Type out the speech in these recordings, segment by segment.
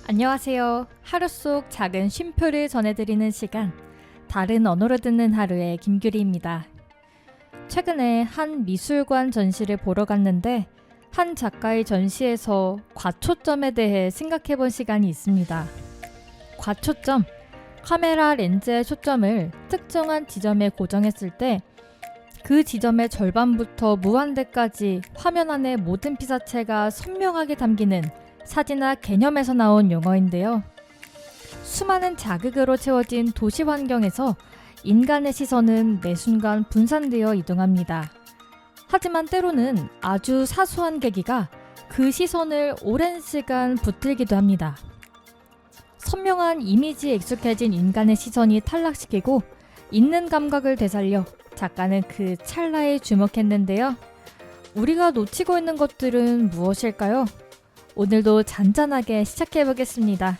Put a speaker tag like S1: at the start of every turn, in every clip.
S1: 안녕하세요. 하루 속 작은 쉼표를 전해드리는 시간, 다른 언어로 듣는 하루의 김규리입니다. 최근에 한 미술관 전시를 보러 갔는데 한 작가의 전시에서 과초점에 대해 생각해본 시간이 있습니다. 과초점, 카메라 렌즈의 초점을 특정한 지점에 고정했을 때 그 지점의 절반부터 무한대까지 화면 안의 모든 피사체가 선명하게 담기는 사진화 개념에서 나온 용어인데요. 수많은 자극으로 채워진 도시 환경에서 인간의 시선은 매 순간 분산되어 이동합니다. 하지만 때로는 아주 사소한 계기가 그 시선을 오랜 시간 붙들기도 합니다. 선명한 이미지에 익숙해진 인간의 시선이 탈락시키고 있는 감각을 되살려 작가는 그 찰나에 주목했는데요. 우리가 놓치고 있는 것들은 무엇일까요? 오늘도 잔잔하게 시작해보겠습니다.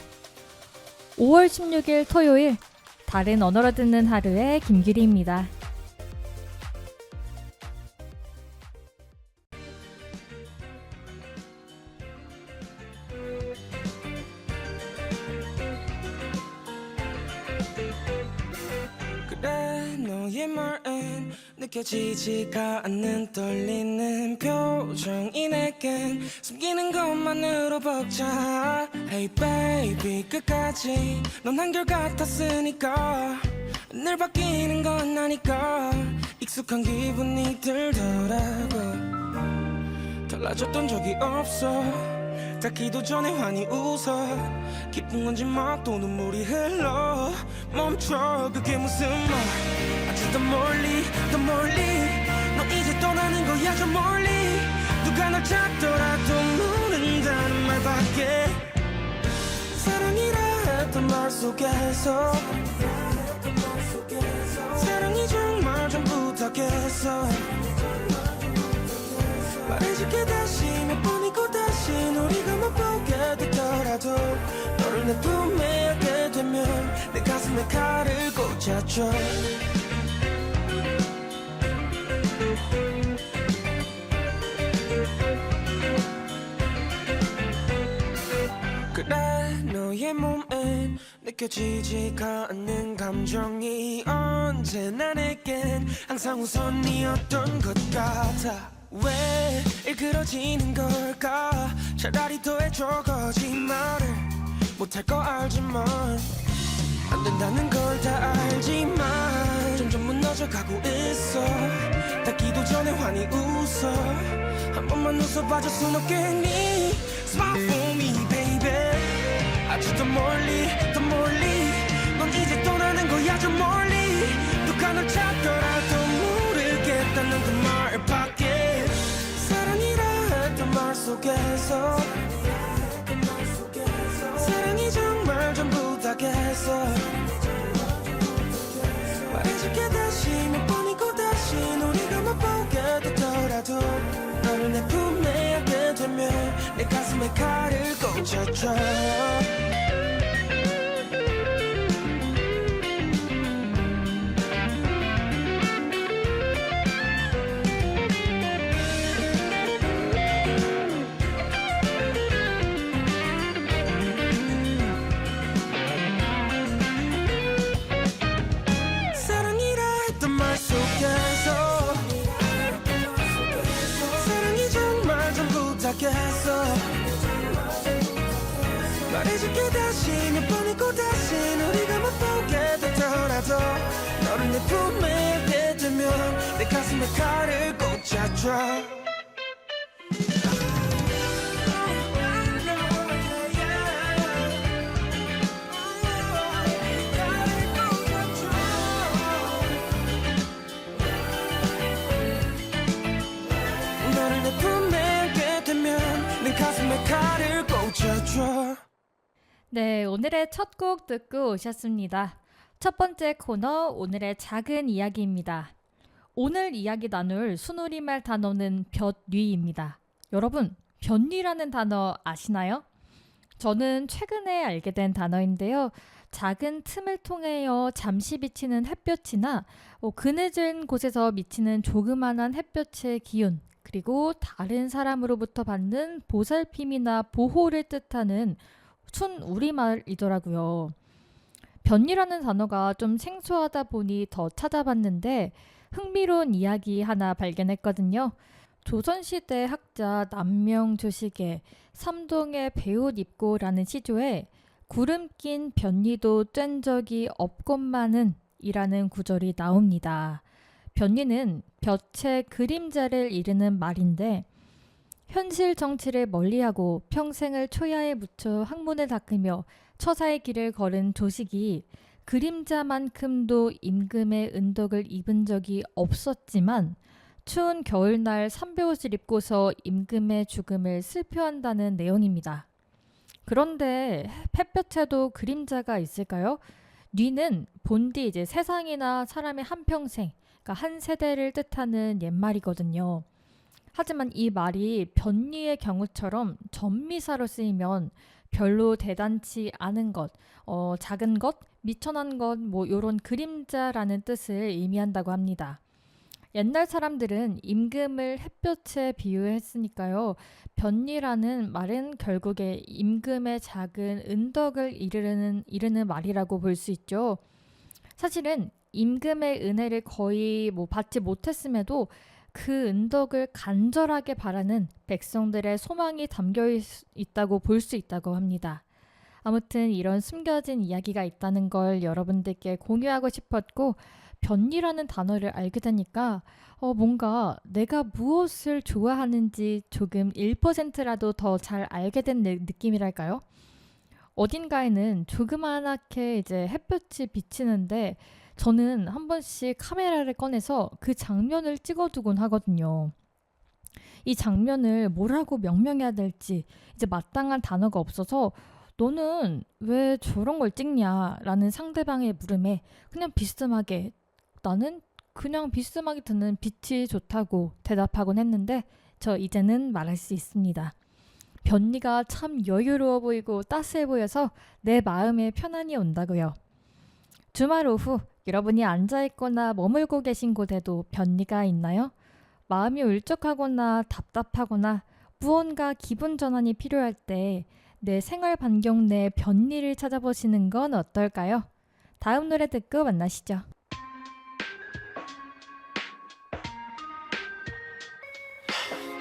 S1: 5월 16일 토요일, 다른 언어로 듣는 하루의 김규리입니다.
S2: 그래 너의 말엔 느껴지지가 않는 떨리는 표정이 내겐 숨기는 것만으로 벅차. Hey baby 끝까지 넌 한결같았으니까 늘 바뀌는 건 아니까 익숙한 기분이 들더라고. 달라졌던 적이 없어. 닿기도 전에 환히 웃어. 기쁜 건지 막 또 눈물이 흘러. 멈춰 그게 무슨 말. 아주 더 멀리 더 멀리 너 이제 떠나는 거야 저 멀리. 누가 널 찾더라도 모른다는 말밖에. 사랑이라 했던 말 속에서 사랑이 정말 전부 다겠어. 말해줄게 다시 몇 번이고 다시 우리가 못 보게 되더라도 너를 내 품에 안게 되면 내 가슴에 칼을 꽂아줘. 그래 너의 몸엔 느껴지지가 않는 감정이 언제나 내겐 항상 우선이었던 것 같아. 왜 일그러지는 걸까. 차라리 더해줘 거짓말을 못할 거 알지만 안 된다는 걸 다 알지만 점점 무너져가고 있어. 닿기도 전에 환히 웃어. 한 번만 웃어봐줄 순 없겠니. Smile for me baby. 아주 더 멀리 더 멀리 넌 이제 떠나는 거야 저 멀리. 누가 널 찾더라도 모르겠다는 그 말밖에. 사랑이라 했던 말 속에서 사랑이 정말 전부 다겠어. 말해줄게 다시 몇 번이고 다시 우리가 못 보게 되더라도 너를 내 품에 안게 되면 내 가슴에 칼을 꽂아줘. 말해줄게 다시 몇 번이고 다시 우리가 못 보게 되더라도 너를 내 품에 안게 되면 내 가슴에 칼을 꽂아줘. 너를 내 품에 안게 되면 내 가슴에 칼을 꽂아줘.
S1: 네, 오늘의 첫 곡 듣고 오셨습니다. 첫 번째 코너, 오늘의 작은 이야기입니다. 오늘 이야기 나눌 순우리말 단어는 볕뉘입니다. 여러분, 볕뉘라는 단어 아시나요? 저는 최근에 알게 된 단어인데요. 작은 틈을 통하여 잠시 비치는 햇볕이나 그늘진 곳에서 미치는 조그만한 햇볕의 기운, 그리고 다른 사람으로부터 받는 보살핌이나 보호를 뜻하는 순 우리말이더라고요. 변이라는 단어가 좀 생소하다 보니 더 찾아봤는데 흥미로운 이야기 하나 발견했거든요. 조선시대 학자 남명조식의 삼동의 배옷 입고라는 시조에 구름 낀 변니도 뗀 적이 없건만은 이라는 구절이 나옵니다. 변니는 볕의 그림자를 이르는 말인데 현실 정치를 멀리하고 평생을 초야에 묻혀 학문을 닦으며 처사의 길을 걸은 조식이 그림자만큼도 임금의 은덕을 입은 적이 없었지만 추운 겨울날 삼배옷을 입고서 임금의 죽음을 슬퍼한다는 내용입니다. 그런데 햇볕에도 그림자가 있을까요? 뉘는 본디 이제 세상이나 사람의 한평생, 그러니까 한 세대를 뜻하는 옛말이거든요. 하지만 이 말이 변리의 경우처럼 전미사로 쓰이면 별로 대단치 않은 것, 작은 것, 미천한 것, 뭐 요런 그림자라는 뜻을 의미한다고 합니다. 옛날 사람들은 임금을 햇볕에 비유했으니까요. 변리라는 말은 결국에 임금의 작은 은덕을 이르는 말이라고 볼 수 있죠. 사실은 임금의 은혜를 거의 받지 못했음에도 그 은덕을 간절하게 바라는 백성들의 소망이 담겨 있다고 볼 수 있다고 합니다. 아무튼 이런 숨겨진 이야기가 있다는 걸 여러분들께 공유하고 싶었고 변리라는 단어를 알게 되니까 뭔가 내가 무엇을 좋아하는지 조금 1%라도 더 잘 알게 된 느낌이랄까요? 어딘가에는 조그만하게 이제 햇볕이 비치는데 저는 한 번씩 카메라를 꺼내서 그 장면을 찍어두곤 하거든요. 이 장면을 뭐라고 명명해야 될지 이제 마땅한 단어가 없어서 너는 왜 저런 걸 찍냐라는 상대방의 물음에 그냥 비스듬하게 나는 그냥 비스듬하게 드는 빛이 좋다고 대답하곤 했는데 저 이제는 말할 수 있습니다. 변리가 참 여유로워 보이고 따스해 보여서 내 마음에 편안이 온다고요. 주말 오후 여러분이 앉아있거나 머물고 계신 곳에도 변리가 있나요? 마음이 울적하거나 답답하거나 무언가 기분 전환이 필요할 때 내 생활 반경 내 변리를 찾아보시는 건 어떨까요? 다음 노래 듣고 만나시죠.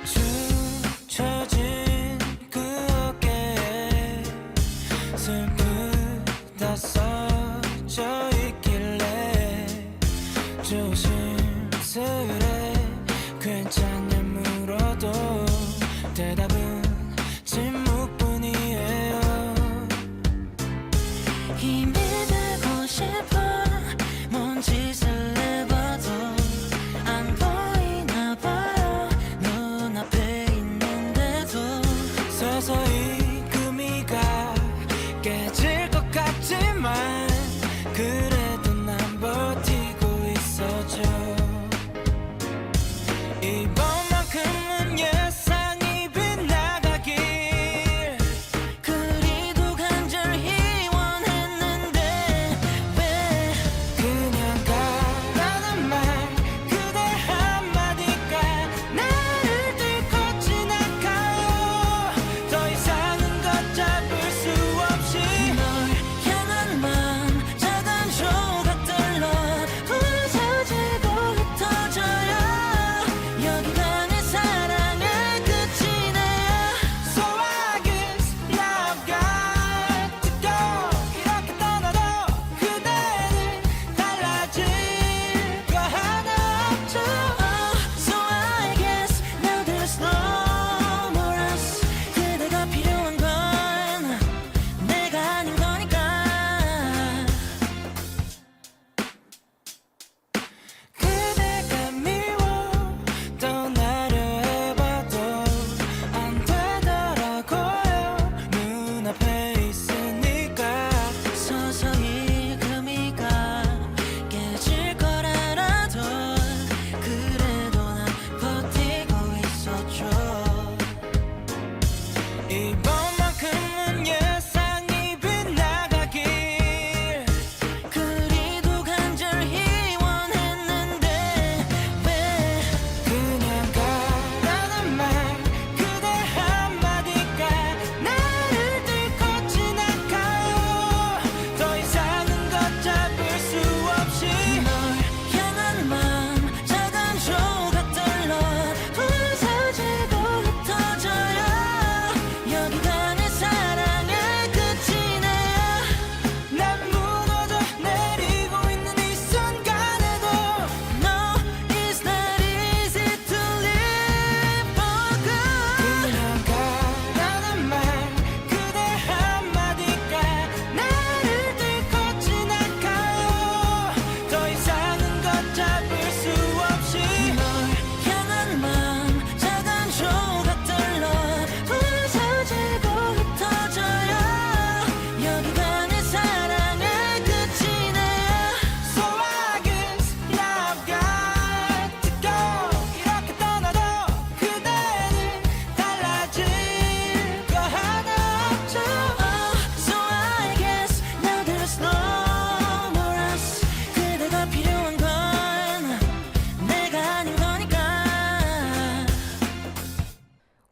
S2: 축 처진 그 어깨에 슬프다 써져 있길래 조심스레 괜찮냐 물어도 대답은 침묵뿐이에요. 힘이 되고 싶어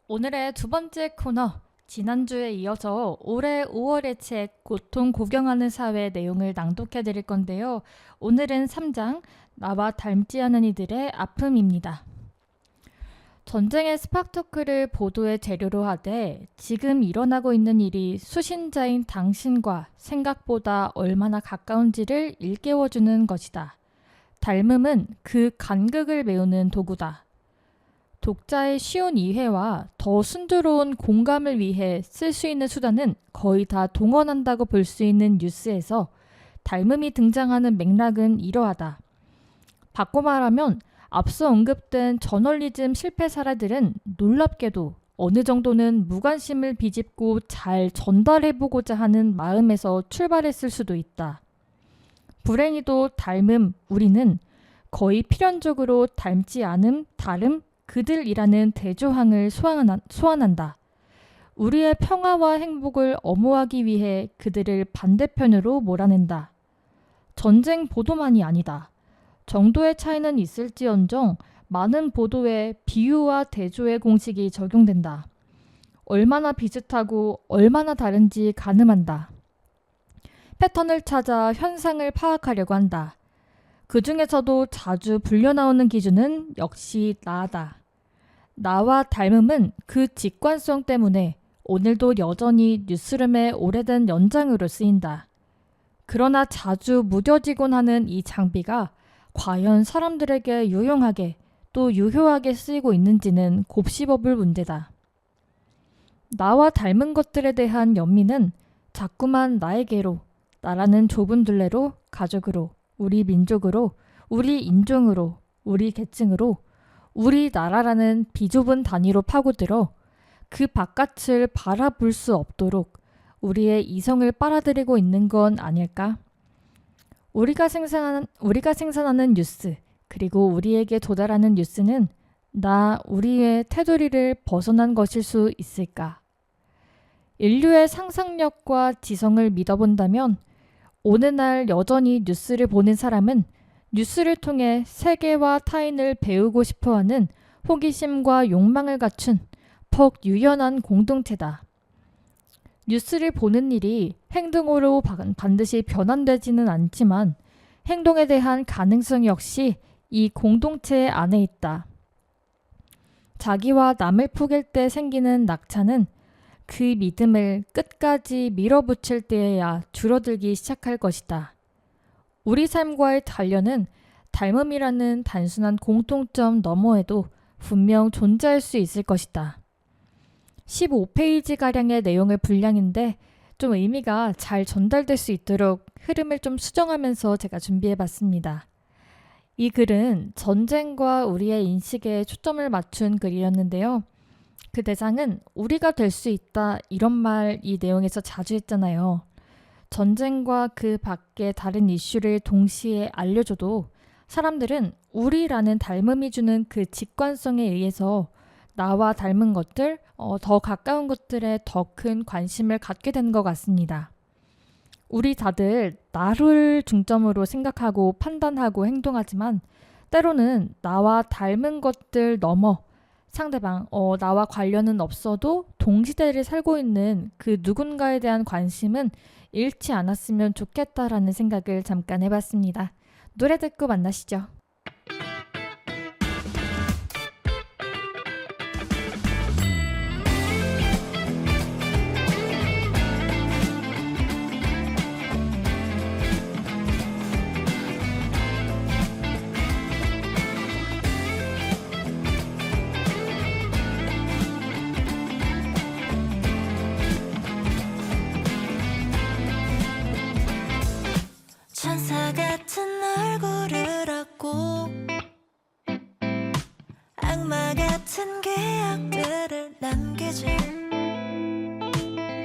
S1: 오늘의 두 번째 코너, 지난주에 이어서 올해 5월의 책 고통 구경하는 사회 내용을 낭독해 드릴 건데요. 오늘은 3장, 나와 닮지 않은 이들의 아픔입니다. 전쟁의 스파크터크를 보도의 재료로 하되 지금 일어나고 있는 일이 수신자인 당신과 생각보다 얼마나 가까운지를 일깨워주는 것이다. 닮음은 그 간극을 메우는 도구다. 독자의 쉬운 이해와 더 순조로운 공감을 위해 쓸 수 있는 수단은 거의 다 동원한다고 볼 수 있는 뉴스에서 닮음이 등장하는 맥락은 이러하다. 바꿔 말하면 앞서 언급된 저널리즘 실패 사례들은 놀랍게도 어느 정도는 무관심을 비집고 잘 전달해보고자 하는 마음에서 출발했을 수도 있다. 불행히도 닮음, 우리는 거의 필연적으로 닮지 않음, 다름, 그들이라는 대조항을 소환한다. 우리의 평화와 행복을 엄호하기 위해 그들을 반대편으로 몰아낸다. 전쟁 보도만이 아니다. 정도의 차이는 있을지언정 많은 보도에 비유와 대조의 공식이 적용된다. 얼마나 비슷하고 얼마나 다른지 가늠한다. 패턴을 찾아 현상을 파악하려고 한다. 그 중에서도 자주 불려나오는 기준은 역시 나다. 나와 닮음은 그 직관성 때문에 오늘도 여전히 뉴스룸의 오래된 연장으로 쓰인다. 그러나 자주 무뎌지곤 하는 이 장비가 과연 사람들에게 유용하게 또 유효하게 쓰이고 있는지는 곱씹어볼 문제다. 나와 닮은 것들에 대한 연민은 자꾸만 나에게로, 나라는 좁은 둘레로, 가족으로, 우리 민족으로, 우리 인종으로, 우리 계층으로, 우리나라라는 비좁은 단위로 파고들어 그 바깥을 바라볼 수 없도록 우리의 이성을 빨아들이고 있는 건 아닐까? 우리가 생산하는 뉴스, 그리고 우리에게 도달하는 뉴스는 우리의 테두리를 벗어난 것일 수 있을까? 인류의 상상력과 지성을 믿어본다면 오늘날 여전히 뉴스를 보는 사람은 뉴스를 통해 세계와 타인을 배우고 싶어하는 호기심과 욕망을 갖춘 퍽 유연한 공동체다. 뉴스를 보는 일이 행동으로 반드시 변환되지는 않지만 행동에 대한 가능성 역시 이 공동체 안에 있다. 자기와 남을 포갤 때 생기는 낙차는 그 믿음을 끝까지 밀어붙일 때에야 줄어들기 시작할 것이다. 우리 삶과의 단련은 닮음이라는 단순한 공통점 너머에도 분명 존재할 수 있을 것이다. 15페이지가량의 내용의 분량인데 좀 의미가 잘 전달될 수 있도록 흐름을 좀 수정하면서 제가 준비해봤습니다. 이 글은 전쟁과 우리의 인식에 초점을 맞춘 글이었는데요. 그 대상은 우리가 될 수 있다 이런 말 이 내용에서 자주 했잖아요. 전쟁과 그 밖의 다른 이슈를 동시에 알려줘도 사람들은 우리라는 닮음이 주는 그 직관성에 의해서 나와 닮은 것들, 더 가까운 것들에 더 큰 관심을 갖게 된 것 같습니다. 우리 다들 나를 중점으로 생각하고 판단하고 행동하지만 때로는 나와 닮은 것들 넘어 상대방, 나와 관련은 없어도 동시대를 살고 있는 그 누군가에 대한 관심은 잃지 않았으면 좋겠다라는 생각을 잠깐 해봤습니다. 노래 듣고 만나시죠.
S3: 천사 같은 얼굴을 얻고 악마 같은 기억들을 남기지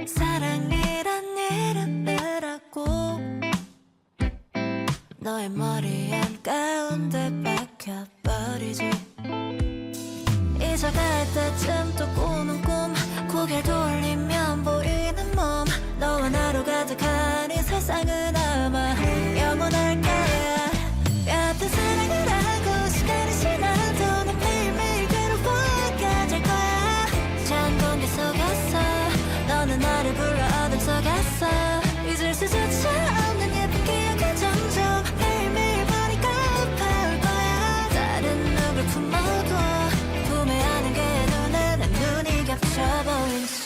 S3: 사랑이란 이름을 얻고 너의 머리 한가운데 박혀버리지 잊어갈 때쯤 또 꾸는 꿈 고개를 돌리면 보이는 몸 너와 나로 가득한 이 세상은 아마 영원할까 같은 사랑을 하고 시간이 지나도 난 매일매일 괴로워하게 될 거야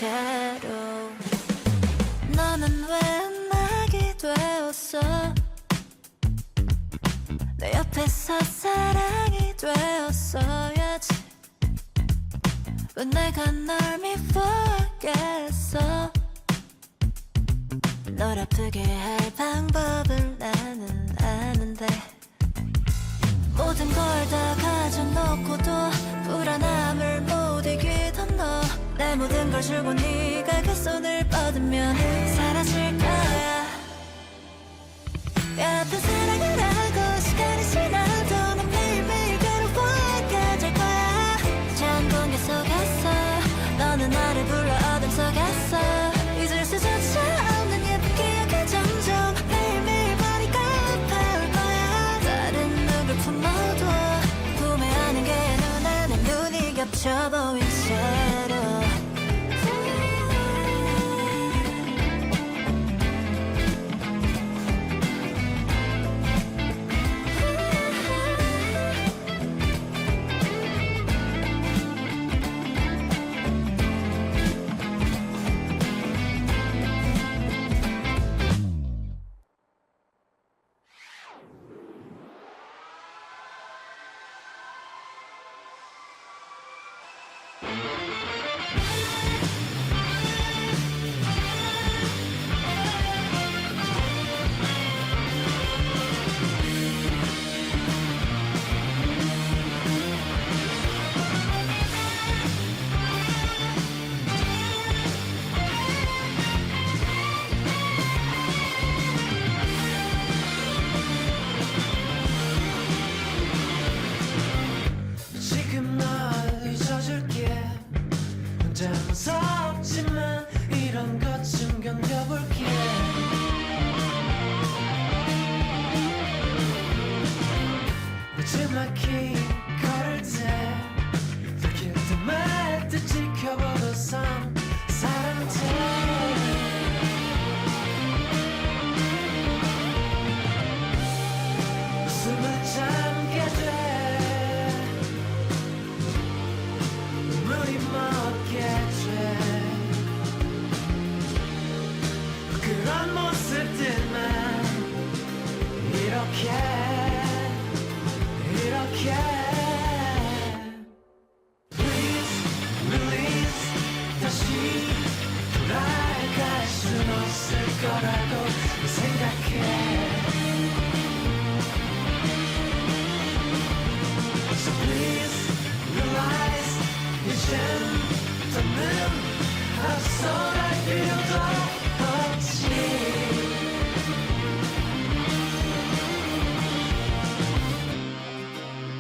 S3: 채로 너는 왜 음악이 되었어 내 옆에서 사랑이 되었어야지 왜 내가 널 미워하겠어 널 아프게 할 방법을 나는 아는데 모든 걸 다 가져놓고도 불안함을 못 이기던 너 내 모든 걸 주고 네가 그 손을 뻗으면 사라질 거야 얕은 사랑을 하고 시간이 지나도 난 매일매일 괴로워하게 될 거야 찬 공기 속에서 너는 나를 불러 어둠 속에서 잊을 수조차 없는 예쁜 기억이 점점 매일매일 보니까 아파올 거야 다른 누굴 품어도 구매하는 게 눈안에 눈이 겹쳐 보인 채로
S2: 지금 널 잊어줄게 혼자 무섭지만 이런 것 좀 견뎌볼게 늦지막히 걸을 때 들킬 때말 듯 지켜보던 사람들 숨을 참게 돼 눈물이 멎게 돼 그런 모습들만 이렇게 Please release 다시 돌아갈 순 없을 거라고 생각해 So please realize 이젠 더는 앞서갈 필요도 없지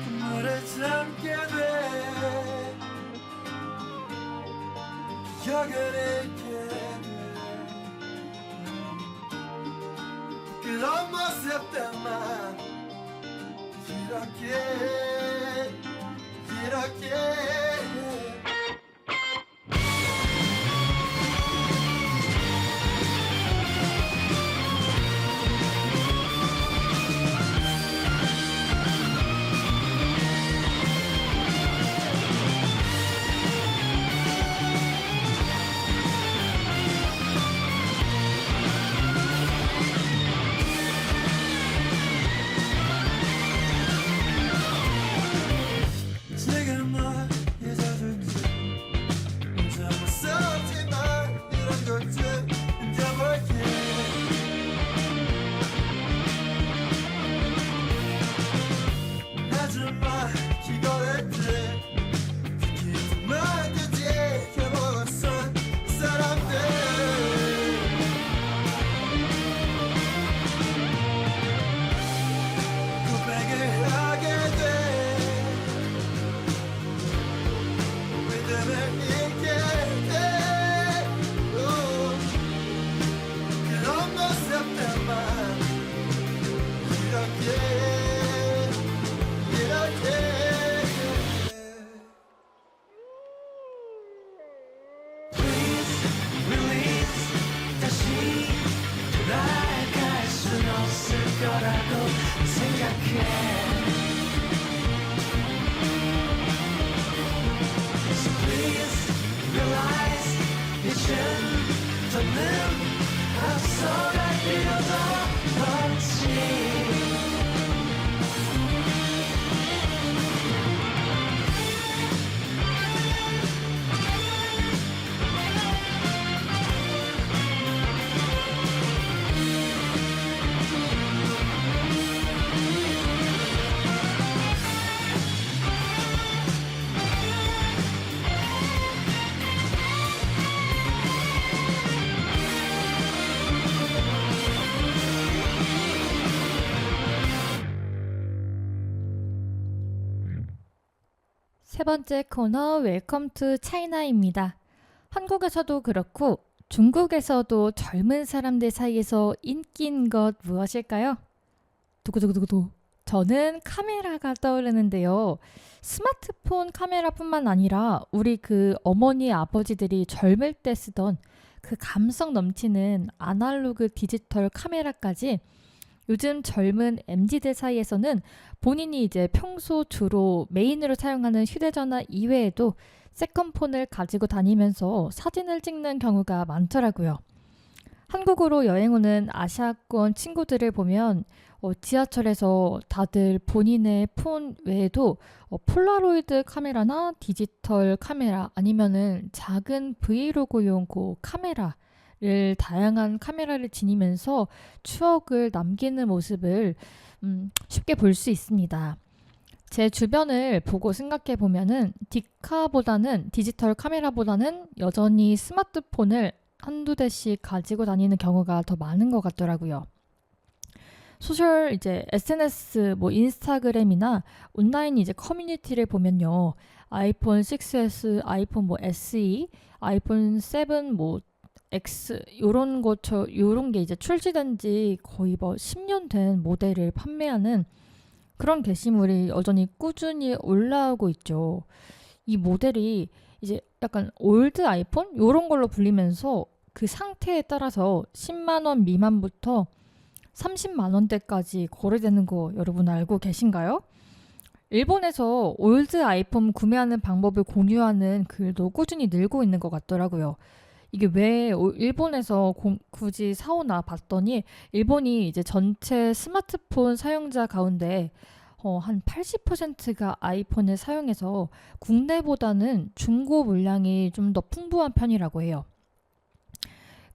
S2: 눈물을 참게 돼 기억을 잃게 돼 그런 모습들만 이렇게 지금 널 잊어줄게 혼자 무섭지만 이런 것 좀 견뎌볼게 하지만 이거를 듣기만 듯이 해보았던 사람들 고백을 하게 돼 믿음을 잃게 돼 그런 모습들만 이렇게 Please release 다시 돌아갈 순 없을 거라고 생각해 So please realize 이젠
S1: 세 번째 코너 웰컴 투 차이나입니다. 한국에서도 그렇고 중국에서도 젊은 사람들 사이에서 인기인 것 무엇일까요? 두구두구두구두. 저는 카메라가 떠오르는데요. 스마트폰 카메라뿐만 아니라 우리 그 어머니 아버지들이 젊을 때 쓰던 그 감성 넘치는 아날로그 디지털 카메라까지 요즘 젊은 MZ들 사이에서는 본인이 이제 평소 주로 메인으로 사용하는 휴대전화 이외에도 세컨폰을 가지고 다니면서 사진을 찍는 경우가 많더라고요. 한국으로 여행 오는 아시아권 친구들을 보면 지하철에서 다들 본인의 폰 외에도 폴라로이드 카메라나 디지털 카메라 아니면은 작은 브이로그용 그 카메라를 다양한 카메라를 지니면서 추억을 남기는 모습을 쉽게 볼 수 있습니다. 제 주변을 보고 생각해 보면은 디카보다는 디지털 카메라보다는 여전히 스마트폰을 한두 대씩 가지고 다니는 경우가 더 많은 것 같더라고요. 소셜 이제 SNS 뭐 인스타그램이나 온라인 이제 커뮤니티를 보면요. 아이폰 6s, 아이폰 뭐 SE, 아이폰 7 뭐 X 요런 게 이제 출시된 지 거의 뭐 10년 된 모델을 판매하는 그런 게시물이 여전히 꾸준히 올라오고 있죠. 이 모델이 이제 약간 올드 아이폰 요런 걸로 불리면서 그 상태에 따라서 10만 원 미만부터 30만 원대까지 거래되는 거 여러분 알고 계신가요? 일본에서 올드 아이폰 구매하는 방법을 공유하는 글도 꾸준히 늘고 있는 것 같더라고요. 이게 왜 일본에서 굳이 사오나 봤더니 일본이 이제 전체 스마트폰 사용자 가운데 한 80%가 아이폰을 사용해서 국내보다는 중고 물량이 좀 더 풍부한 편이라고 해요.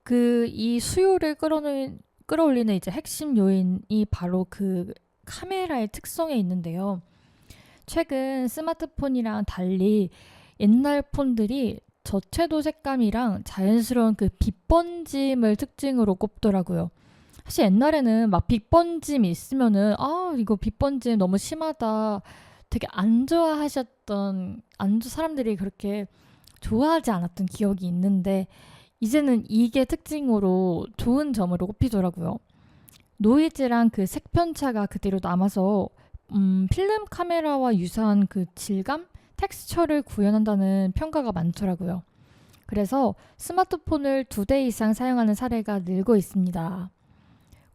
S1: 이 수요를 끌어올리는 이제 핵심 요인이 바로 그 카메라의 특성에 있는데요. 최근 스마트폰이랑 달리 옛날 폰들이 저채도 색감이랑 자연스러운 그 빛번짐을 특징으로 꼽더라고요. 사실 옛날에는 막 빛번짐 있으면은 이거 빛번짐 너무 심하다 되게 안 좋아하셨던 사람들이 그렇게 좋아하지 않았던 기억이 있는데 이제는 이게 특징으로 좋은 점으로 꼽히더라고요. 노이즈랑 그 색편차가 그대로 남아서 필름 카메라와 유사한 그 질감, 텍스처를 구현한다는 평가가 많더라고요. 그래서 스마트폰을 2대 이상 사용하는 사례가 늘고 있습니다.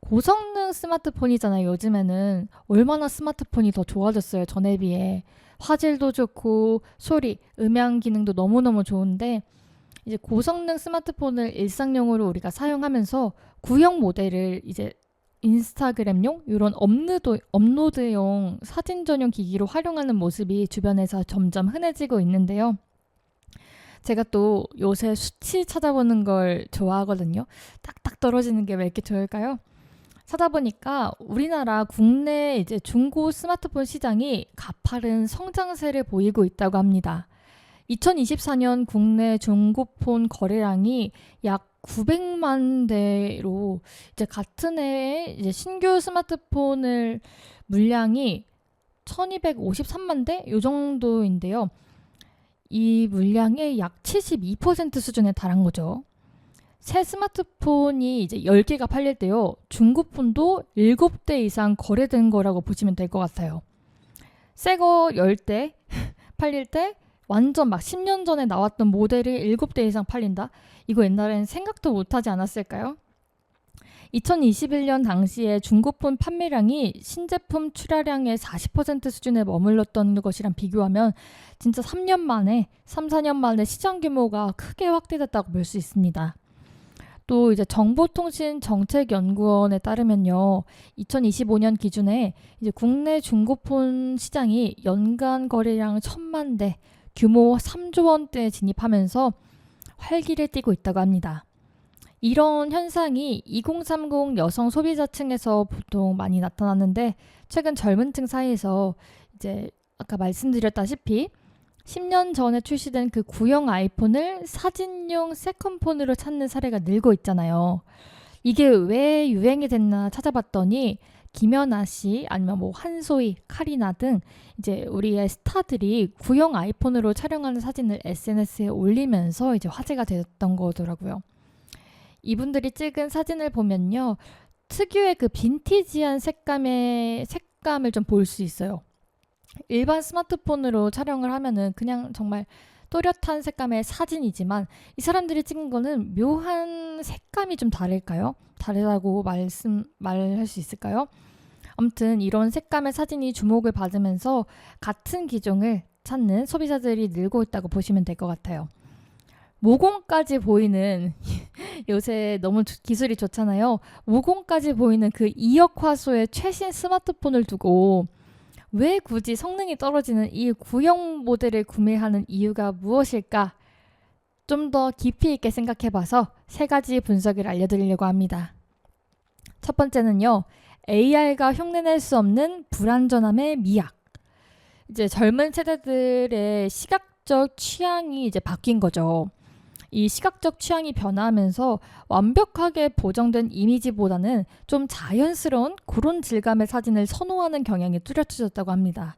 S1: 고성능 스마트폰이잖아요. 요즘에는 얼마나 스마트폰이 더 좋아졌어요. 전에 비해. 화질도 좋고 소리, 음향 기능도 너무너무 좋은데 이제 고성능 스마트폰을 일상용으로 우리가 사용하면서 구형 모델을 이제 인스타그램용 이런 업로드용 사진 전용 기기로 활용하는 모습이 주변에서 점점 흔해지고 있는데요. 제가 또 요새 수치 찾아보는 걸 좋아하거든요. 딱딱 떨어지는 게 왜 이렇게 좋을까요? 찾아보니까 우리나라 국내 이제 중고 스마트폰 시장이 가파른 성장세를 보이고 있다고 합니다. 2024년 국내 중고폰 거래량이 약 900만 대로 이제 같은 해에 이제 신규 스마트폰을 물량이 1253만 대 요 정도인데요. 이 물량의 약 72% 수준에 달한 거죠. 새 스마트폰이 이제 10개가 팔릴 때요. 중고폰도 7대 이상 거래된 거라고 보시면 될 것 같아요. 새 거 10대 팔릴 때 완전 막 10년 전에 나왔던 모델이 7대 이상 팔린다? 이거 옛날엔 생각도 못하지 않았을까요? 2021년 당시에 중고폰 판매량이 신제품 출하량의 40% 수준에 머물렀던 것이랑 비교하면 진짜 3, 4년 만에 시장 규모가 크게 확대됐다고 볼 수 있습니다. 또 이제 정보통신정책연구원에 따르면요. 2025년 기준에 이제 국내 중고폰 시장이 연간 거래량 1,000만 대, 규모 3조 원대에 진입하면서 활기를 띠고 있다고 합니다. 이런 현상이 2030 여성 소비자층에서 보통 많이 나타났는데 최근 젊은 층 사이에서 이제 아까 말씀드렸다시피 10년 전에 출시된 그 구형 아이폰을 사진용 세컨폰으로 찾는 사례가 늘고 있잖아요. 이게 왜 유행이 됐나 찾아봤더니 김연아 씨 아니면 뭐 한소희, 카리나 등 이제 우리의 스타들이 구형 아이폰으로 촬영하는 사진을 SNS에 올리면서 이제 화제가 됐던 거더라고요. 이분들이 찍은 사진을 보면요. 특유의 그 빈티지한 색감을 좀 볼 수 있어요. 일반 스마트폰으로 촬영을 하면은 그냥 정말 또렷한 색감의 사진이지만 이 사람들이 찍은 거는 묘한 색감이 좀 다를까요? 다르다고 말할 수 있을까요? 아무튼 이런 색감의 사진이 주목을 받으면서 같은 기종을 찾는 소비자들이 늘고 있다고 보시면 될 것 같아요. 모공까지 보이는 요새 너무 기술이 좋잖아요. 모공까지 보이는 그 2억 화소의 최신 스마트폰을 두고 왜 굳이 성능이 떨어지는 이 구형 모델을 구매하는 이유가 무엇일까? 좀 더 깊이 있게 생각해봐서 3가지 분석을 알려드리려고 합니다. 첫 번째는요. AR가 흉내낼 수 없는 불완전함의 미학. 이제 젊은 세대들의 시각적 취향이 이제 바뀐 거죠. 이 시각적 취향이 변화하면서 완벽하게 보정된 이미지보다는 좀 자연스러운 그런 질감의 사진을 선호하는 경향이 뚜렷해졌다고 합니다.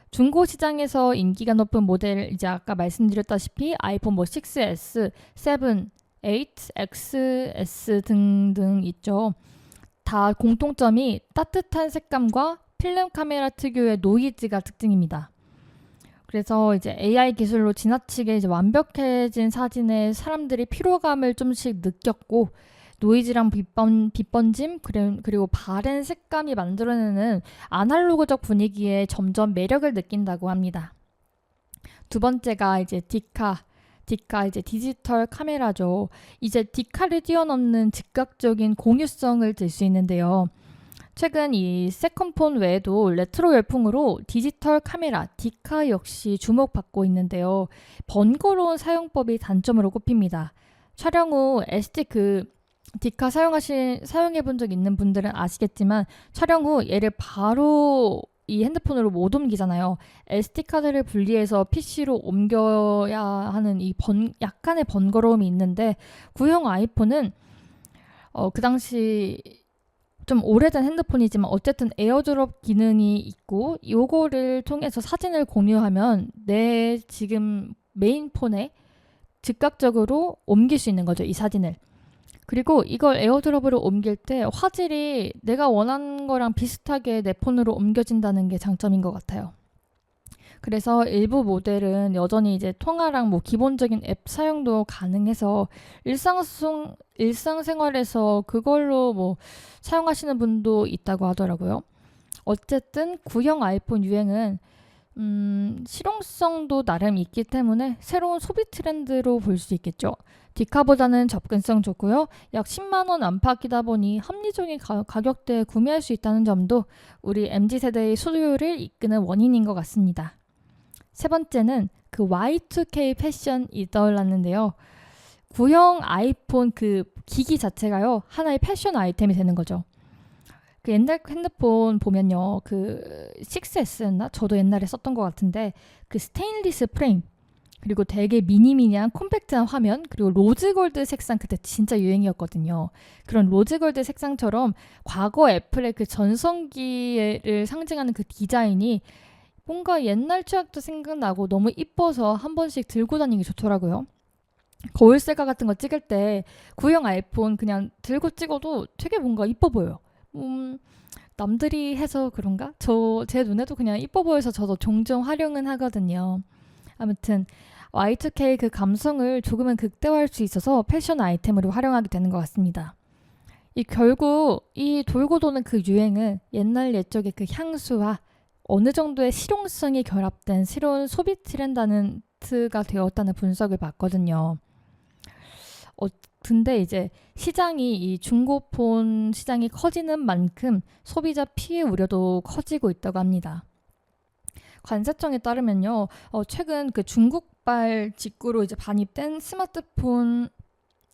S1: 중고 시장에서 인기가 높은 모델 이제 아까 말씀드렸다시피 아이폰 6S, 7, 8, XS 등등 있죠. 다 공통점이 따뜻한 색감과 필름 카메라 특유의 노이즈가 특징입니다. 그래서 이제 AI 기술로 지나치게 이제 완벽해진 사진에 사람들이 피로감을 좀씩 느꼈고 노이즈랑 빛번짐 그리고 바른 색감이 만들어내는 아날로그적 분위기에 점점 매력을 느낀다고 합니다. 두 번째가 이제 디카 이제 디지털 카메라죠. 이제 디카를 뛰어넘는 즉각적인 공유성을 들 수 있는데요. 최근 이 세컨폰 외에도 레트로 열풍으로 디지털 카메라, 디카 역시 주목받고 있는데요. 번거로운 사용법이 단점으로 꼽힙니다. 촬영 후 SD 디카 사용해본 적 있는 분들은 아시겠지만 촬영 후 얘를 바로 이 핸드폰으로 못 옮기잖아요. SD카드를 분리해서 PC로 옮겨야 하는 이 약간의 번거로움이 있는데 구형 아이폰은 그 당시 좀 오래된 핸드폰이지만 어쨌든 에어드롭 기능이 있고 요거를 통해서 사진을 공유하면 내 지금 메인폰에 즉각적으로 옮길 수 있는 거죠. 이 사진을. 그리고 이걸 에어드롭으로 옮길 때 화질이 내가 원하는 거랑 비슷하게 내 폰으로 옮겨진다는 게 장점인 것 같아요. 그래서 일부 모델은 여전히 이제 통화랑 뭐 기본적인 앱 사용도 가능해서 일상생활에서 그걸로 뭐 사용하시는 분도 있다고 하더라고요. 어쨌든 구형 아이폰 유행은 실용성도 나름 있기 때문에 새로운 소비 트렌드로 볼 수 있겠죠. 디카보다는 접근성 좋고요. 약 10만 원 안팎이다 보니 합리적인 가격대에 구매할 수 있다는 점도 우리 MZ세대의 수요를 이끄는 원인인 것 같습니다. 세 번째는 그 Y2K 패션이 떠올랐는데요. 구형 아이폰 그 기기 자체가요. 하나의 패션 아이템이 되는 거죠. 그 옛날 핸드폰 보면요. 그 6S였나? 저도 옛날에 썼던 것 같은데 그 스테인리스 프레임 그리고 되게 미니미니한 콤팩트한 화면 그리고 로즈골드 색상 그때 진짜 유행이었거든요. 그런 로즈골드 색상처럼 과거 애플의 그 전성기를 상징하는 그 디자인이 뭔가 옛날 추억도 생각나고 너무 이뻐서 한 번씩 들고 다니기 좋더라고요. 거울 셀카 같은 거 찍을 때 구형 아이폰 그냥 들고 찍어도 되게 뭔가 이뻐 보여요. 남들이 해서 그런가? 제 눈에도 그냥 이뻐 보여서 저도 종종 활용은 하거든요. 아무튼 Y2K 그 감성을 조금은 극대화할 수 있어서 패션 아이템으로 활용하게 되는 것 같습니다. 결국 이 돌고 도는 그 유행은 옛날 옛적의 그 향수와 어느 정도의 실용성이 결합된 새로운 소비 트렌드가 되었다는 분석을 봤거든요. 근데 이제 이 중고폰 시장이 커지는 만큼 소비자 피해 우려도 커지고 있다고 합니다. 관세청에 따르면요, 최근 그 중국발 직구로 이제 반입된 스마트폰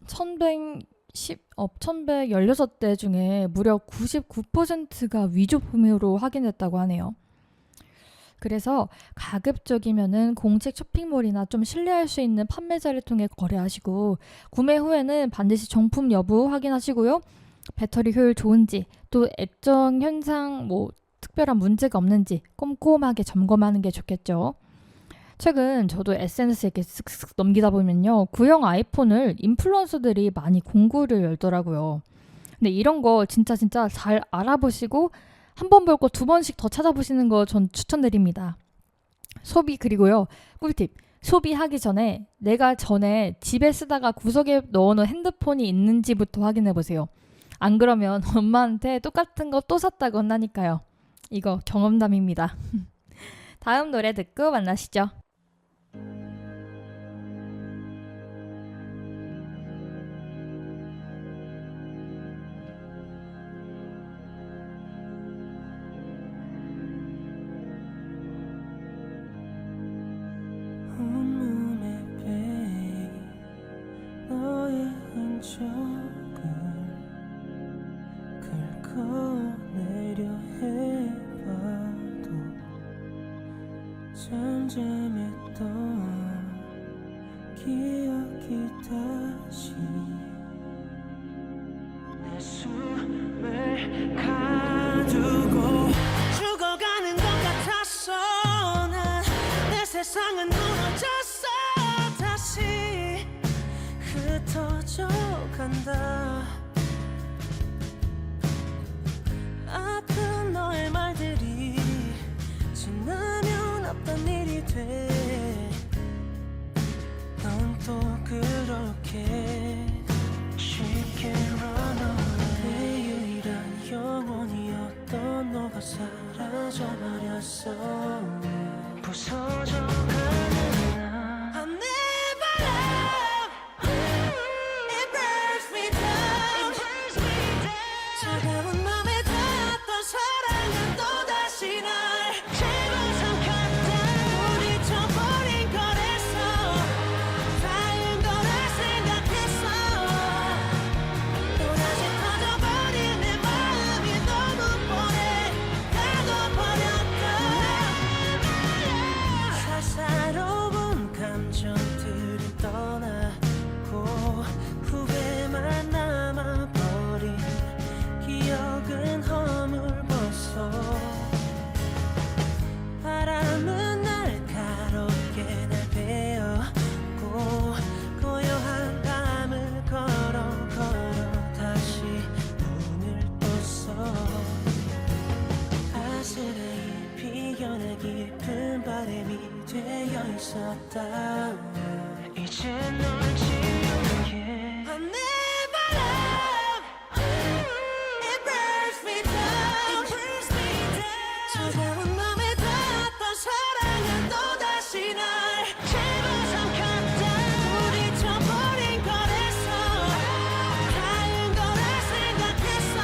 S1: 1116대 중에 무려 99%가 위조품으로 확인됐다고 하네요. 그래서 가급적이면은 공식 쇼핑몰이나 좀 신뢰할 수 있는 판매자를 통해 거래하시고 구매 후에는 반드시 정품 여부 확인하시고요. 배터리 효율 좋은지, 또 액정 현상 뭐 특별한 문제가 없는지 꼼꼼하게 점검하는 게 좋겠죠. 최근 저도 SNS 이렇게 쓱쓱 넘기다 보면요, 구형 아이폰을 인플루언서들이 많이 공구를 열더라고요. 근데 이런 거 진짜 잘 알아보시고 한 번 볼 거 두 번씩 더 찾아보시는 거 전 추천드립니다. 소비, 그리고요, 꿀팁. 소비하기 전에 내가 전에 집에 쓰다가 구석에 넣어놓은 핸드폰이 있는지부터 확인해 보세요. 안 그러면 엄마한테 똑같은 거 또 샀다고 혼나니까요. 이거 경험담입니다. 다음 노래 듣고 만나시죠.
S2: 온몸에 베인 너의 흔적을 긁어내려 해봐도 잠잠했던 기억이 다시 내 숨을 가두고 죽어가는 것 같았어. 난 내 세상은 무너졌어. 다시 흩어져 간다. 아픈 너의 말들이 지나면 없던 일이 돼. 넌 또 그렇게 쉽게 run away. 내 유일한 영혼이었던 너가 사라져버렸어. 부서져가는 나. I never love. It burns me down. 차가운 맘에 닿았던 사랑은 또다시 날 재구성한다. 부딪혀버린 거랬어. 닿은 거라 생각했어. 또다시 터져버린 내 마음이 너무 뻔해. 가둬버렸다. 사사로운 감정들은 떠나고 후회만 남아버린 기억은 허물벗어. 바람은 날카롭게 날 베었고 고요한 밤을 걸어 다시 눈을 떴어. 아스라이 피어나 깊은 바람이 되어 있었다. 이제 널 지우게. I never love. It burns me down. 차가운 맘에 닿았던 사랑은 또다시 날 재구성한다. 부딪혀버린 거랬어. 닿은 거라 생각했어.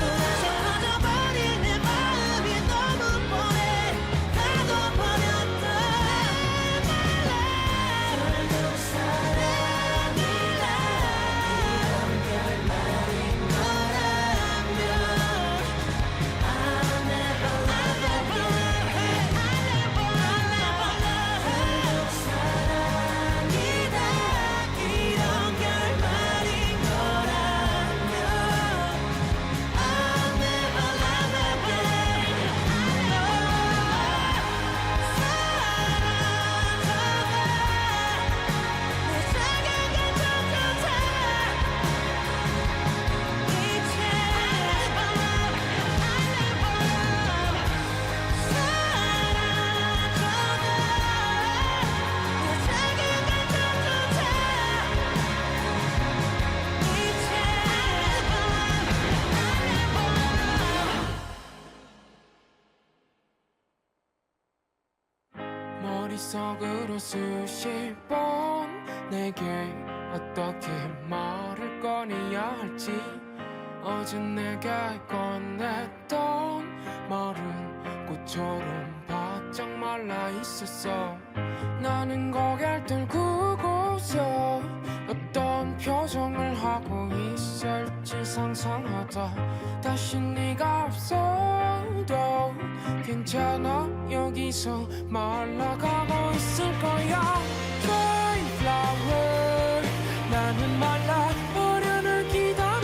S2: 또다시 터져버린 내 마음이 너무 뻔해. 가둬버렸다. 결국 사랑이라 이런 결말인 거라면 I'll never love again. 결국 사랑이다 이런 결말인 거라면 I'll never love again. 내 생각은 쫓아다. 이제 머릿속으로 수십 번 내게 어떻게 말을 꺼내야 할지. 어제 내가 꺼냈던 말은 꽃처럼 바짝 말라 있었어. 나는 고개를 들고서 어떤 표정을 하고 있을지 상상하다. 다시 네가 없어도 괜찮아. 여기서 말라가고 있을 거야. Fly flower. 나는 말라 어련을 기다려.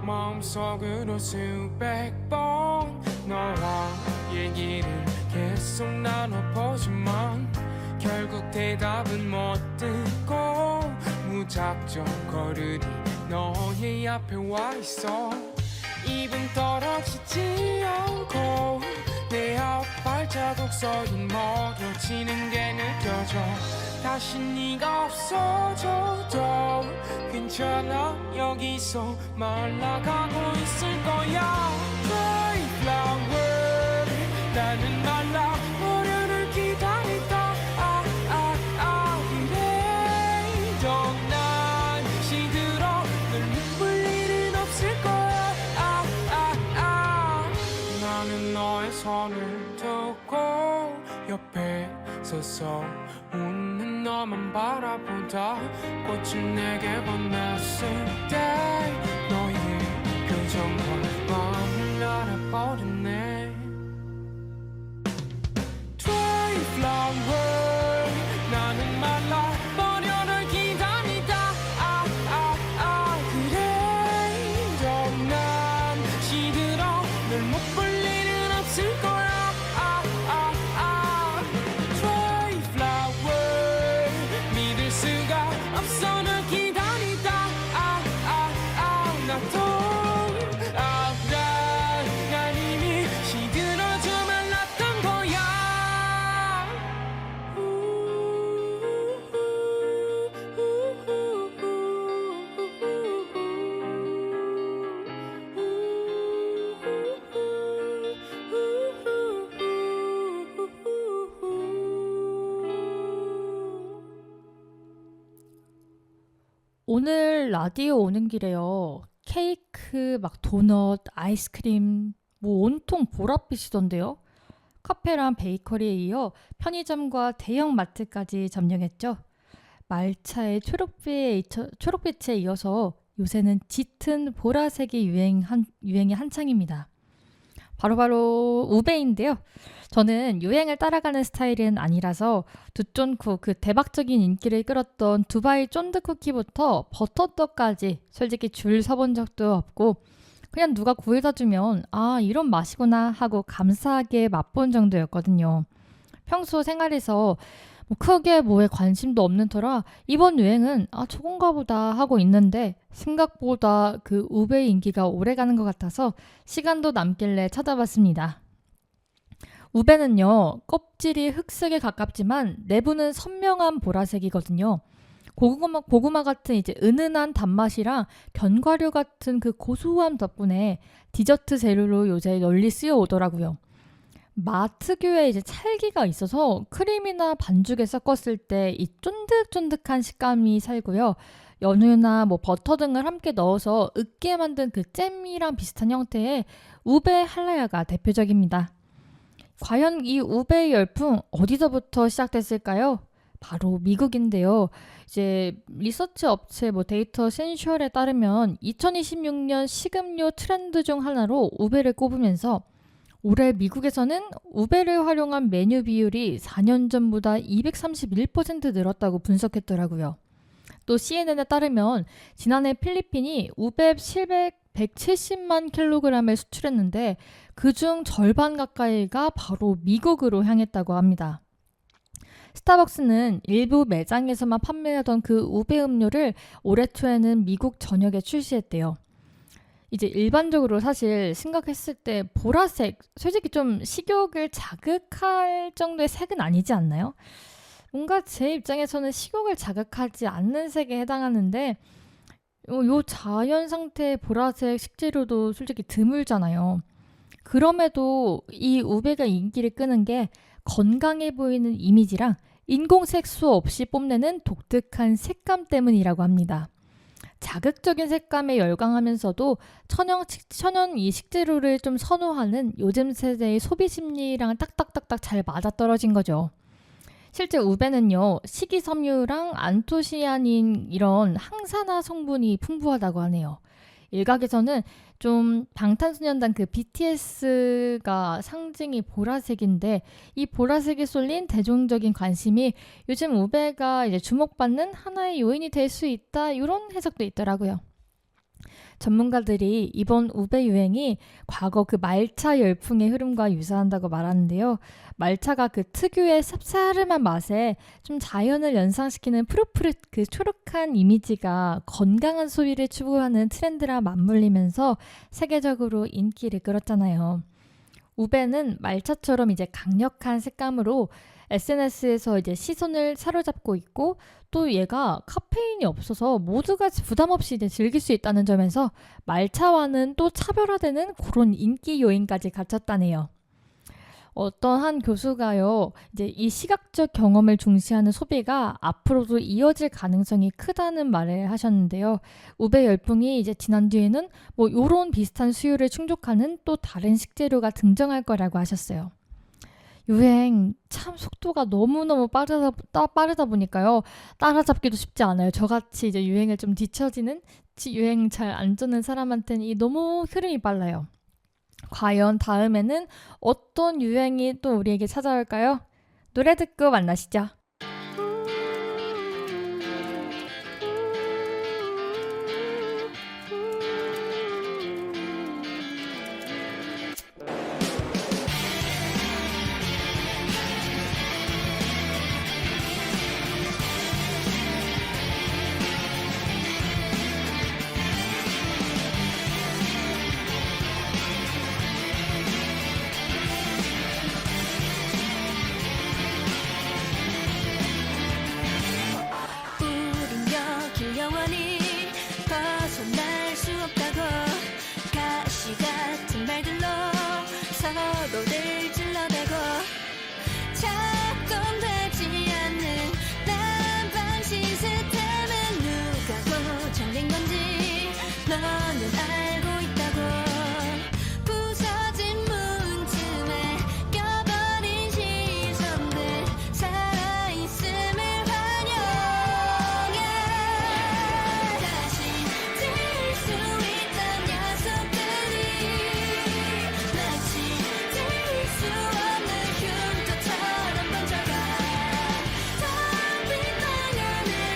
S2: 마음속으로 수백 번 너와 얘기를 계속 나눠보지만 결국 대답은 못 듣고 무작정 거르니 너의 앞에 와 있어. 입은 떨어지지 않고 내 앞 발자국 소리 멀어지는 게 느껴져. 다시 네가 없어져도 괜찮아. 여기서 말라가고 있을 거야. Fly flower 나는 말라버려를 기다리다. 그래도 난 시들어 널 못 볼 일은 없을 거야. 나는 너의 손을 두고 옆에 서서 웃는 너만 바라보다 꽃은 내게 건넸을 때 너의 표정과 마음을 알아버렸네. Dry flower 나는 말라버려 널 기다리다. 그래도 난 시들어 널 못 볼 일은 없을 거야. Dry flower 믿을 수가 없어 널 기다리다. 나도 알아 난 이미 시들어져 말랐던 거야.
S1: 오늘 라디오 오는 길에요. 케이크, 막 도넛, 아이스크림, 뭐 온통 보랏빛이던데요. 카페랑 베이커리에 이어 편의점과 대형 마트까지 점령했죠. 말차의 초록빛에 이어서 요새는 짙은 보라색이 유행이 한창입니다. 바로 우베인데요. 저는 유행을 따라가는 스타일은 아니라서 두쫀쿠 그 대박적인 인기를 끌었던 두바이 쫀드 쿠키부터 버터떡까지 솔직히 줄 서본 적도 없고 그냥 누가 구해다 주면 아 이런 맛이구나 하고 감사하게 맛본 정도였거든요. 평소 생활에서 뭐 크게 뭐에 관심도 없는 터라 이번 유행은 아 저건가 보다 하고 있는데 생각보다 그 우베이 인기가 오래가는 것 같아서 시간도 남길래 찾아봤습니다. 우베는요 껍질이 흑색에 가깝지만 내부는 선명한 보라색이거든요. 고구마 같은 이제 은은한 단맛이랑 견과류 같은 그 고소함 덕분에 디저트 재료로 요새 널리 쓰여 오더라고요. 맛 특유의 이제 찰기가 있어서 크림이나 반죽에 섞었을 때 이 쫀득쫀득한 식감이 살고요. 연유나 뭐 버터 등을 함께 넣어서 으깨 만든 그 잼이랑 비슷한 형태의 우베 할라야가 대표적입니다. 과연 이 우베의 열풍 어디서부터 시작됐을까요? 바로 미국인데요. 이제 리서치 업체 데이터 센슈얼에 따르면 2026년 식음료 트렌드 중 하나로 우베를 꼽으면서 올해 미국에서는 우베를 활용한 메뉴 비율이 4년 전보다 231% 늘었다고 분석했더라고요. 또 CNN에 따르면 지난해 필리핀이 우베 170만 킬로그램을 수출했는데 그중 절반 가까이가 바로 미국으로 향했다고 합니다. 스타벅스는 일부 매장에서만 판매하던 그 우베 음료를 올해 초에는 미국 전역에 출시했대요. 이제 일반적으로 사실 생각했을 때 보라색, 솔직히 좀 식욕을 자극할 정도의 색은 아니지 않나요? 뭔가 제 입장에서는 식욕을 자극하지 않는 색에 해당하는데 요 자연 상태의 보라색 식재료도 솔직히 드물잖아요. 그럼에도 이 우베가 인기를 끄는 게 건강해 보이는 이미지랑 인공색소 없이 뽐내는 독특한 색감 때문이라고 합니다. 자극적인 색감에 열광하면서도 천연 이 식재료를 좀 선호하는 요즘 세대의 소비 심리랑 딱딱딱딱 잘 맞아떨어진 거죠. 실제 우베는요, 식이섬유랑 안토시아닌 이런 항산화 성분이 풍부하다고 하네요. 일각에서는 좀 방탄소년단 그 BTS가 상징이 보라색인데 이 보라색에 쏠린 대중적인 관심이 요즘 우베가 이제 주목받는 하나의 요인이 될 수 있다 이런 해석도 있더라고요. 전문가들이 이번 우베 유행이 과거 그 말차 열풍의 흐름과 유사한다고 말하는데요. 말차가 그 특유의 쌉싸름한 맛에 좀 자연을 연상시키는 푸릇푸릇 그 초록한 이미지가 건강한 소비를 추구하는 트렌드랑 맞물리면서 세계적으로 인기를 끌었잖아요. 우베는 말차처럼 이제 강력한 색감으로 SNS에서 이제 시선을 사로잡고 있고 또 얘가 카페인이 없어서 모두가 부담 없이 이제 즐길 수 있다는 점에서 말차와는 또 차별화되는 그런 인기 요인까지 갖췄다네요. 어떤 한 교수가요, 이제 이 시각적 경험을 중시하는 소비가 앞으로도 이어질 가능성이 크다는 말을 하셨는데요. 우베 열풍이 이제 지난 뒤에는 뭐 요런 비슷한 수요를 충족하는 또 다른 식재료가 등장할 거라고 하셨어요. 유행 참 속도가 너무너무 빠르다 보니까요. 따라잡기도 쉽지 않아요. 저같이 이제 유행을 좀 뒤처지는 유행 잘 안 쫓는 사람한테는 이 너무 흐름이 빨라요. 과연 다음에는 어떤 유행이 또 우리에게 찾아올까요? 노래 듣고 만나시죠.
S3: 우린 여길 영원히 벗어날 수 없다고 가시 같은 말들로 서로를 찔러대고 작동되지 않는 난방 시스템은 누가 고장낸 건지 너는 알고 있다고 부서진 문틈에 껴버린 시선들 살아있음을 환영해 다시 들 수 있던 약속들이 마치 들 수 없는 흉터처럼 번져가 텅빈 방 안에는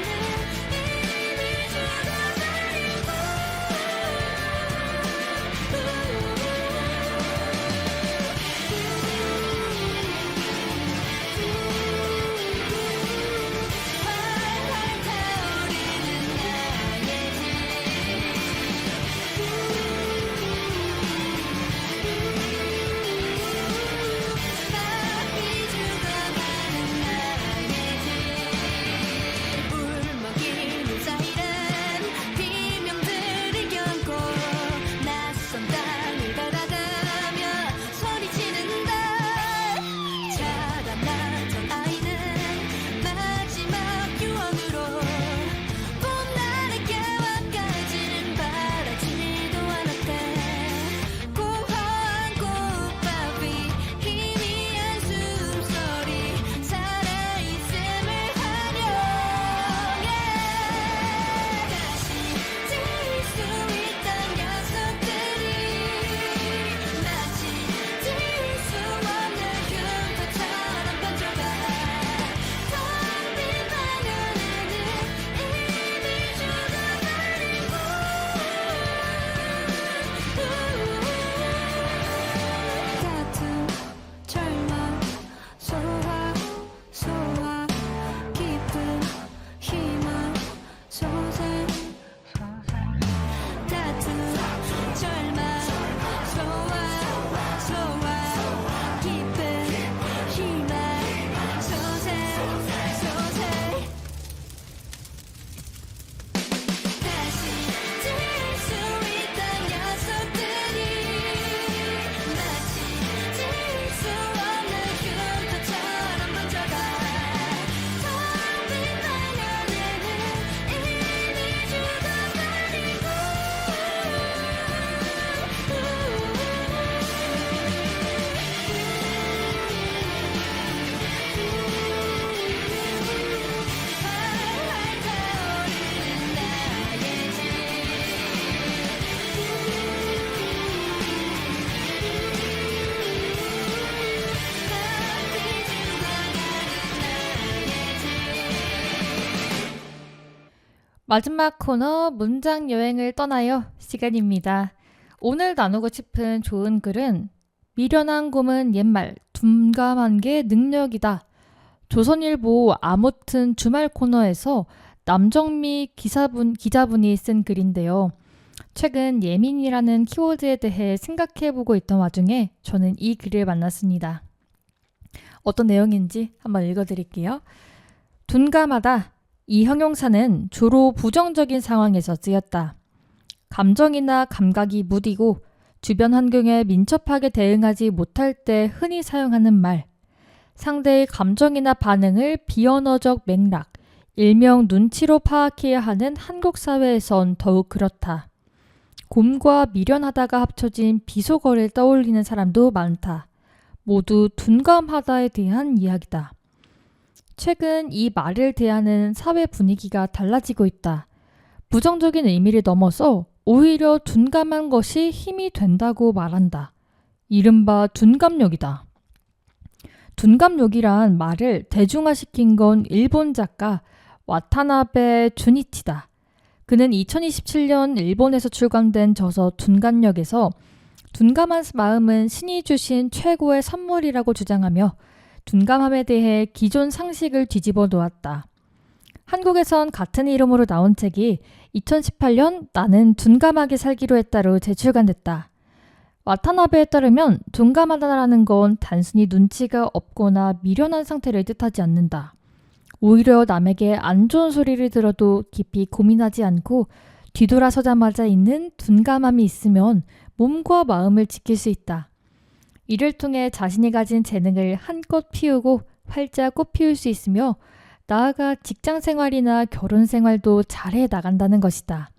S3: 이미 죽어버리고
S1: 마지막 코너 문장 여행을 떠나요 시간입니다. 오늘 나누고 싶은 좋은 글은 미련한 곰은 옛말 둔감한 게 능력이다. 조선일보 아무튼 주말 코너에서 남정미 기자분이 쓴 글인데요. 최근 예민이라는 키워드에 대해 생각해보고 있던 와중에 저는 이 글을 만났습니다. 어떤 내용인지 한번 읽어드릴게요. 둔감하다. 이 형용사는 주로 부정적인 상황에서 쓰였다. 감정이나 감각이 무디고 주변 환경에 민첩하게 대응하지 못할 때 흔히 사용하는 말. 상대의 감정이나 반응을 비언어적 맥락, 일명 눈치로 파악해야 하는 한국 사회에선 더욱 그렇다. 곰과 미련하다가 합쳐진 비속어를 떠올리는 사람도 많다. 모두 둔감하다에 대한 이야기다. 최근 이 말을 대하는 사회 분위기가 달라지고 있다. 부정적인 의미를 넘어서 오히려 둔감한 것이 힘이 된다고 말한다. 이른바 둔감력이다. 둔감력이란 말을 대중화시킨 건 일본 작가 와타나베 주니치다. 그는 2027년 일본에서 출간된 저서 둔감력에서 둔감한 마음은 신이 주신 최고의 선물이라고 주장하며 둔감함에 대해 기존 상식을 뒤집어 놓았다. 한국에선 같은 이름으로 나온 책이 2018년 나는 둔감하게 살기로 했다로 재출간됐다. 와타나베에 따르면 둔감하다라는 건 단순히 눈치가 없거나 미련한 상태를 뜻하지 않는다. 오히려 남에게 안 좋은 소리를 들어도 깊이 고민하지 않고 뒤돌아서자마자 있는 둔감함이 있으면 몸과 마음을 지킬 수 있다. 이를 통해 자신이 가진 재능을 한껏 피우고 활짝 꽃피울 수 있으며 나아가 직장 생활이나 결혼 생활도 잘해 나간다는 것이다.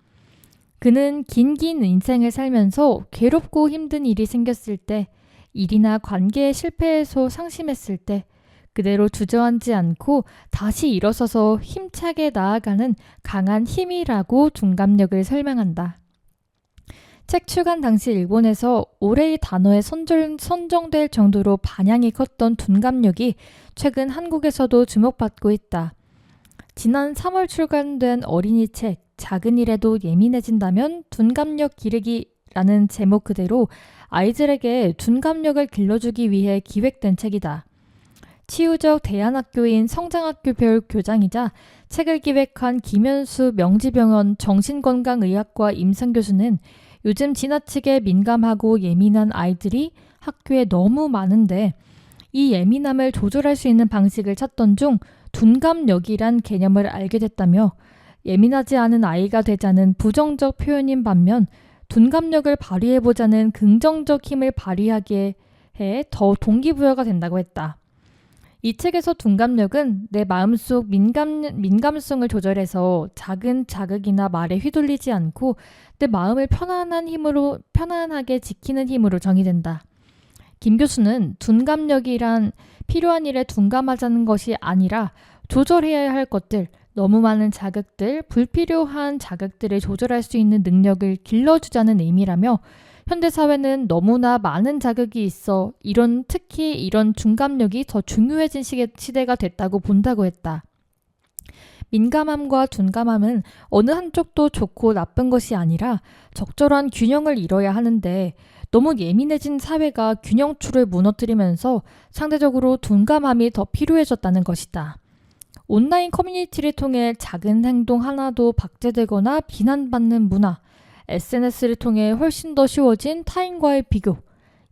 S1: 그는 긴 인생을 살면서 괴롭고 힘든 일이 생겼을 때, 일이나 관계에 실패해서 상심했을 때 그대로 주저앉지 않고 다시 일어서서 힘차게 나아가는 강한 힘이라고 둔감력을 설명한다. 책 출간 당시 일본에서 올해의 단어에 선정될 정도로 반향이 컸던 둔감력이 최근 한국에서도 주목받고 있다. 지난 3월 출간된 어린이 책 작은 일에도 예민해진다면 둔감력 기르기라는 제목 그대로 아이들에게 둔감력을 길러주기 위해 기획된 책이다. 치유적 대안학교인 성장학교별 교장이자 책을 기획한 김현수 명지병원 정신건강의학과 임상교수는 요즘 지나치게 민감하고 예민한 아이들이 학교에 너무 많은데 이 예민함을 조절할 수 있는 방식을 찾던 중 둔감력이란 개념을 알게 됐다며 예민하지 않은 아이가 되자는 부정적 표현인 반면 둔감력을 발휘해보자는 긍정적 힘을 발휘하게 해 더 동기부여가 된다고 했다. 이 책에서 둔감력은 내 마음속 민감성을 조절해서 작은 자극이나 말에 휘둘리지 않고 내 마음을 편안하게 지키는 힘으로 정의된다. 김 교수는 둔감력이란 필요한 일에 둔감하자는 것이 아니라 조절해야 할 것들, 너무 많은 자극들, 불필요한 자극들을 조절할 수 있는 능력을 길러주자는 의미라며 현대사회는 너무나 많은 자극이 있어 특히 이런 둔감력이 더 중요해진 시대가 됐다고 본다고 했다. 민감함과 둔감함은 어느 한쪽도 좋고 나쁜 것이 아니라 적절한 균형을 이뤄야 하는데 너무 예민해진 사회가 균형추를 무너뜨리면서 상대적으로 둔감함이 더 필요해졌다는 것이다. 온라인 커뮤니티를 통해 작은 행동 하나도 박제되거나 비난받는 문화, SNS를 통해 훨씬 더 쉬워진 타인과의 비교,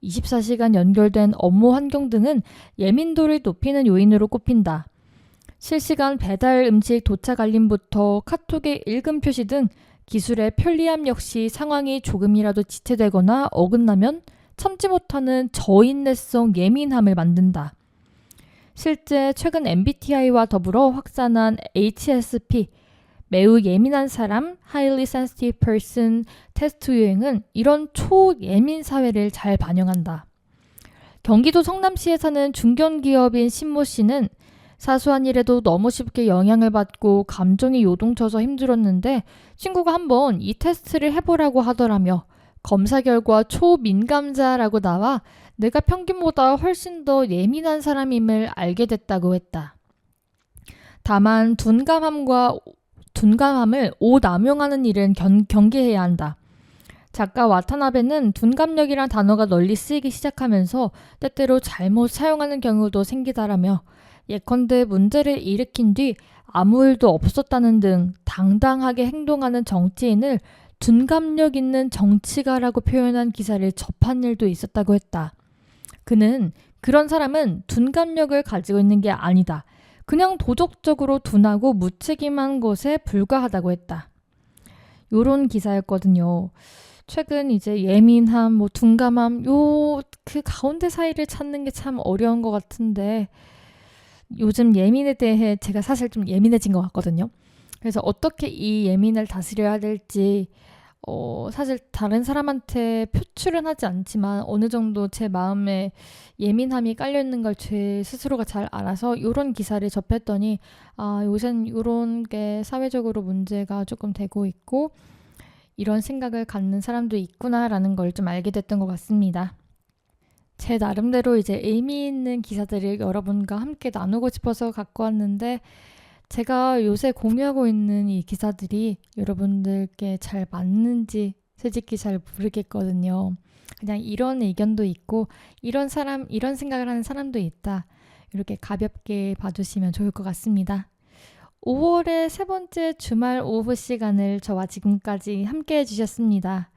S1: 24시간 연결된 업무 환경 등은 예민도를 높이는 요인으로 꼽힌다. 실시간 배달 음식 도착 알림부터 카톡의 읽음 표시 등 기술의 편리함 역시 상황이 조금이라도 지체되거나 어긋나면 참지 못하는 저인내성 예민함을 만든다. 실제 최근 MBTI와 더불어 확산한 HSP, 매우 예민한 사람, Highly Sensitive Person 테스트 유행은 이런 초예민 사회를 잘 반영한다. 경기도 성남시에 사는 중견기업인 신모 씨는 사소한 일에도 너무 쉽게 영향을 받고 감정이 요동쳐서 힘들었는데 친구가 한번 이 테스트를 해보라고 하더라며 검사 결과 초민감자라고 나와 내가 평균보다 훨씬 더 예민한 사람임을 알게 됐다고 했다. 다만 둔감함과 둔감함을 오남용하는 일은 경계해야 한다. 작가 와타나베는 둔감력이란 단어가 널리 쓰이기 시작하면서 때때로 잘못 사용하는 경우도 생기다라며 예컨대 문제를 일으킨 뒤 아무 일도 없었다는 등 당당하게 행동하는 정치인을 둔감력 있는 정치가라고 표현한 기사를 접한 일도 있었다고 했다. 그는 그런 사람은 둔감력을 가지고 있는 게 아니다. 그냥 도덕적으로 둔하고 무책임한 것에 불과하다고 했다. 요런 기사였거든요. 최근 이제 예민함, 둔감함, 그 가운데 사이를 찾는 게 참 어려운 것 같은데 요즘 예민에 대해 제가 사실 좀 예민해진 것 같거든요. 그래서 어떻게 이 예민을 다스려야 될지 사실 다른 사람한테 표출은 하지 않지만 어느 정도 제 마음에 예민함이 깔려있는 걸 제 스스로가 잘 알아서 이런 기사를 접했더니 요새는 이런 게 사회적으로 문제가 조금 되고 있고 이런 생각을 갖는 사람도 있구나라는 걸 좀 알게 됐던 것 같습니다. 제 나름대로 이제 의미 있는 기사들을 여러분과 함께 나누고 싶어서 갖고 왔는데 제가 요새 공유하고 있는 이 기사들이 여러분들께 잘 맞는지 솔직히 잘 모르겠거든요. 그냥 이런 의견도 있고 이런 생각을 하는 사람도 있다. 이렇게 가볍게 봐주시면 좋을 것 같습니다. 5월의 세 번째 주말 오후 시간을 저와 지금까지 함께 해주셨습니다.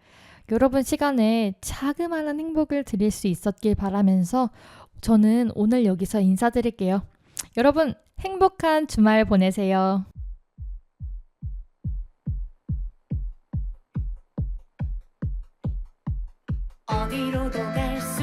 S1: 여러분 시간에 자그마한 행복을 드릴 수 있었길 바라면서 저는 오늘 여기서 인사드릴게요. 여러분 행복한 주말 보내세요.
S3: 어디로도 갈 수